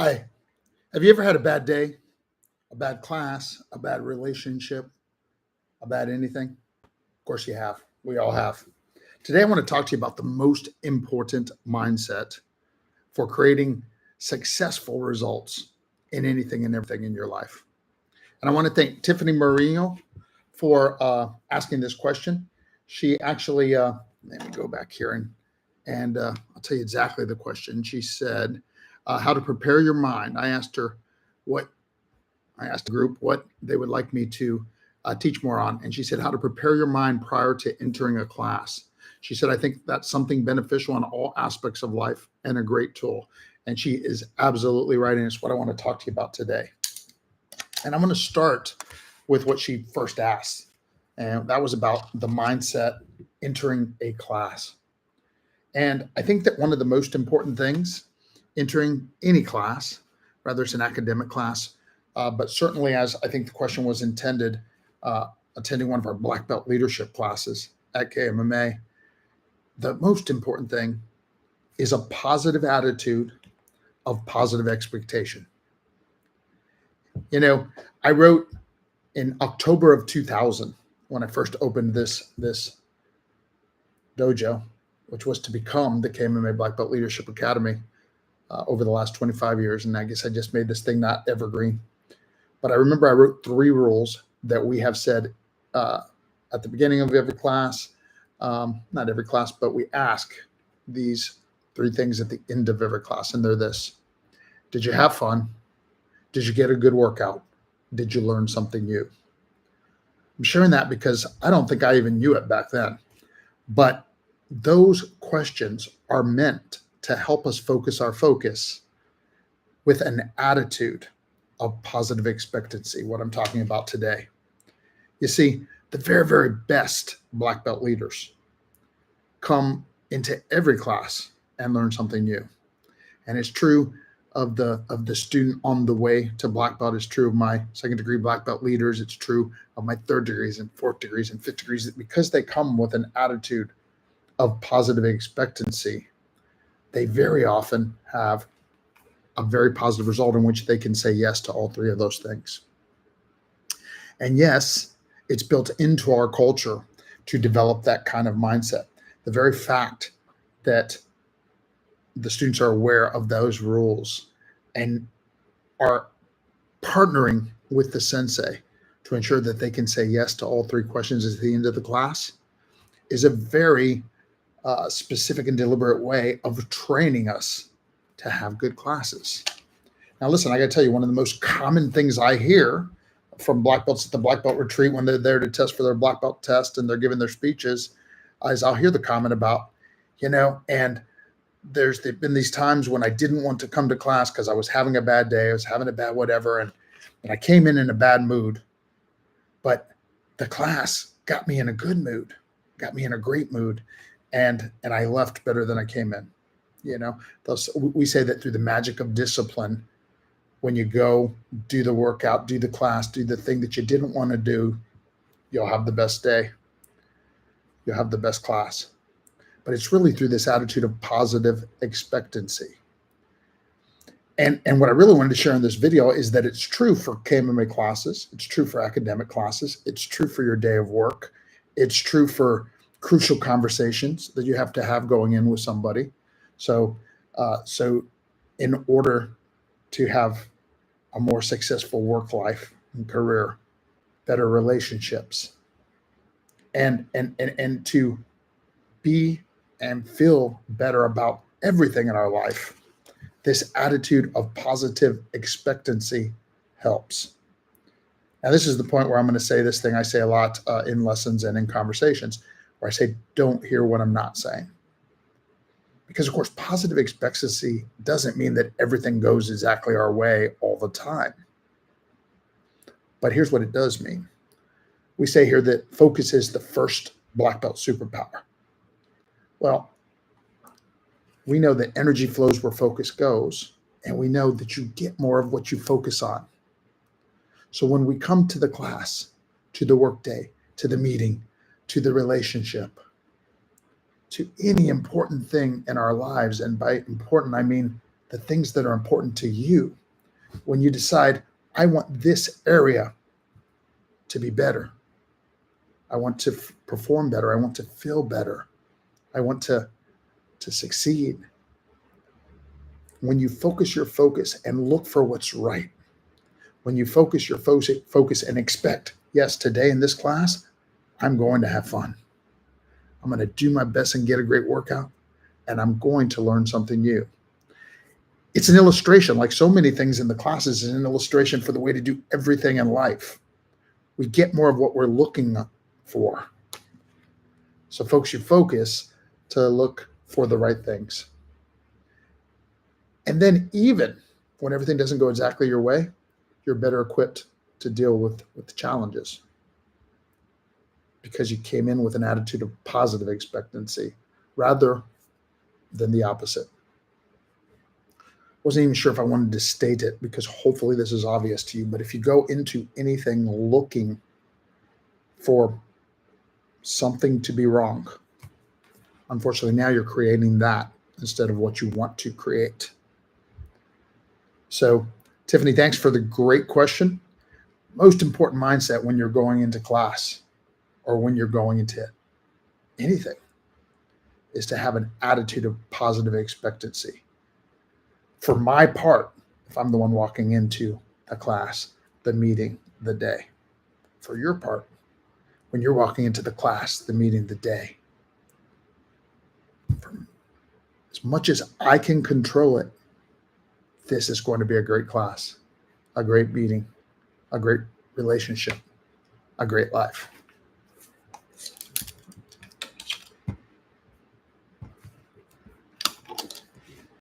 Hi. Have you ever had a bad day, a bad class, a bad relationship, a bad anything? Of course you have. We all have. Today I want to talk to you about the most important mindset for creating successful results in anything and everything in your life. And I want to thank Tiffany Marino for asking this question. She actually, let me go back here and I'll tell you exactly the question. She said, how to prepare your mind. What I asked the group what they would like me to teach more on. And she said, how to prepare your mind prior to entering a class. She said, I think that's something beneficial in all aspects of life and a great tool. And she is absolutely right. And it's what I want to talk to you about today. And I'm going to start with what she first asked. And that was about the mindset entering a class. And I think that one of the most important things entering any class, whether it's an academic class, but certainly as I think the question was intended, attending one of our black belt leadership classes at KMMA, the most important thing is a positive attitude of positive expectation. You know, I wrote in October of 2000 when I first opened this dojo, which was to become the KMMA Black Belt Leadership Academy over the last 25 years. And I guess I just made this thing not evergreen. But I remember I wrote 3 rules that we have said at the beginning of every class, not every class, but we ask these 3 things at the end of every class. And they're this: did you have fun? Did you get a good workout? Did you learn something new? I'm sharing that because I don't think I even knew it back then. But those questions are meant to help us focus our focus with an attitude of positive expectancy, what I'm talking about today. You see, the very, very best black belt leaders come into every class and learn something new. And it's true of the student on the way to black belt. It's true of my second degree black belt leaders. It's true of my 3rd degrees and 4th degrees and 5th degrees, because they come with an attitude of positive expectancy. They very often have a very positive result in which they can say yes to all 3 of those things. And yes, it's built into our culture to develop that kind of mindset. The very fact that the students are aware of those rules and are partnering with the sensei to ensure that they can say yes to all 3 questions at the end of the class is a very specific and deliberate way of training us to have good classes. Now, listen, I got to tell you, one of the most common things I hear from black belts at the black belt retreat when they're there to test for their black belt test and they're giving their speeches is I'll hear the comment about, and there's been these times when I didn't want to come to class because I was having a bad day, I was having a bad whatever, and I came in a bad mood, but the class got me in a good mood, got me in a great mood, and I left better than I came in. We say that through the magic of discipline, when you go do the workout, do the class, do the thing that you didn't want to do, you'll have the best day. You'll have the best class. But it's really through this attitude of positive expectancy. And what I really wanted to share in this video is that it's true for KMMA classes. It's true for academic classes. It's true for your day of work. It's true for crucial conversations that you have to have going in with somebody. So in order to have a more successful work life and career, better relationships, and to be and feel better about everything in our life, this attitude of positive expectancy helps. Now, this is the point where I'm going to say this thing I say a lot in lessons and in conversations, where I say, don't hear what I'm not saying. Because, of course, positive expectancy doesn't mean that everything goes exactly our way all the time. But here's what it does mean. We say here that focus is the first black belt superpower. Well, we know that energy flows where focus goes, and we know that you get more of what you focus on. So when we come to the class, to the workday, to the meeting, to the relationship, to any important thing in our lives, and by important, I mean the things that are important to you. When you decide, I want this area to be better. I want to perform better. I want to feel better. I want to succeed. When you focus your focus and look for what's right, when you focus your focus and expect, yes, today in this class, I'm going to have fun. I'm going to do my best and get a great workout, and I'm going to learn something new. It's an illustration, like so many things in the classes, is an illustration for the way to do everything in life. We get more of what we're looking for. So folks, you focus to look for the right things. And then even when everything doesn't go exactly your way, you're better equipped to deal with the challenges because you came in with an attitude of positive expectancy rather than the opposite. Wasn't even sure if I wanted to state it because hopefully this is obvious to you, but if you go into anything looking for something to be wrong, unfortunately now you're creating that instead of what you want to create. So Tiffany, thanks for the great question. Most important mindset when you're going into class or when you're going into anything is to have an attitude of positive expectancy. For my part, if I'm the one walking into a class, the meeting, the day. For your part, when you're walking into the class, the meeting, the day. As much as I can control it, this is going to be a great class, a great meeting, a great relationship, a great life.